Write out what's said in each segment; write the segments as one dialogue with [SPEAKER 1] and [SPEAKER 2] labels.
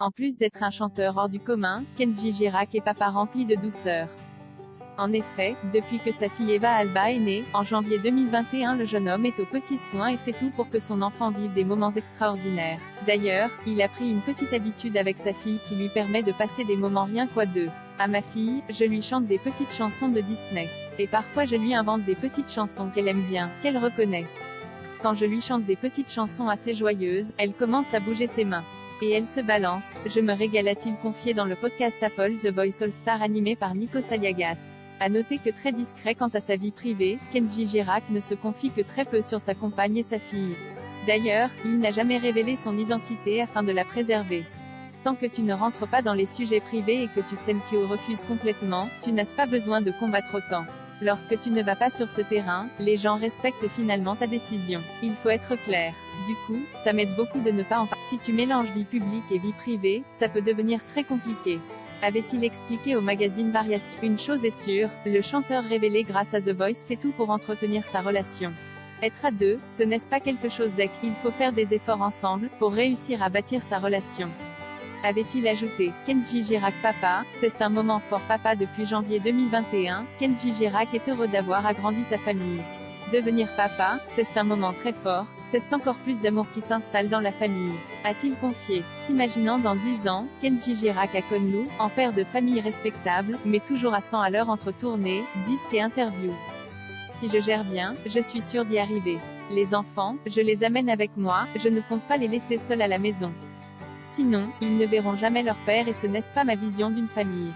[SPEAKER 1] En plus d'être un chanteur hors du commun, Kenji Girac est papa rempli de douceur. En effet, depuis que sa fille Eva Alba est née, en janvier 2021, le jeune homme est aux petits soins et fait tout pour que son enfant vive des moments extraordinaires. D'ailleurs, il a pris une petite habitude avec sa fille qui lui permet de passer des moments rien qu'à deux. À ma fille, je lui chante des petites chansons de Disney. Et parfois je lui invente des petites chansons qu'elle aime bien, qu'elle reconnaît. Quand je lui chante des petites chansons assez joyeuses, elle commence à bouger ses mains. Et elle se balance, je me régale, a-t-il confié dans le podcast Apple The Voice All Star animé par Nico Saliagas. À noter que très discret quant à sa vie privée, Kenji Girac ne se confie que très peu sur sa compagne et sa fille. D'ailleurs, il n'a jamais révélé son identité afin de la préserver. Tant que tu ne rentres pas dans les sujets privés et que tu s'aimes qui refuses complètement, tu n'as pas besoin de combattre autant. Lorsque tu ne vas pas sur ce terrain, les gens respectent finalement ta décision. Il faut être clair. Du coup, ça m'aide beaucoup de ne pas en parler. Si tu mélanges vie publique et vie privée, ça peut devenir très compliqué. Avait-il expliqué au magazine Variation. Une chose est sûre, le chanteur révélé grâce à The Voice fait tout pour entretenir sa relation. Être à deux, ce n'est pas quelque chose d'acquis. Il faut faire des efforts ensemble, pour réussir à bâtir sa relation. Avait-il ajouté. Kenji Girac papa, c'est un moment fort papa depuis janvier 2021, Kenji Girac est heureux d'avoir agrandi sa famille. Devenir papa, c'est un moment très fort, c'est encore plus d'amour qui s'installe dans la famille. A-t-il confié. S'imaginant dans 10 ans, Kenji Girac à Kunlun, en père de famille respectable, mais toujours à 100 à l'heure entre tournées, disques et interviews. Si je gère bien, je suis sûr d'y arriver. Les enfants, je les amène avec moi, je ne compte pas les laisser seuls à la maison. Sinon, ils ne verront jamais leur père et ce n'est pas ma vision d'une famille.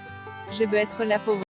[SPEAKER 1] Je veux être là pour eux.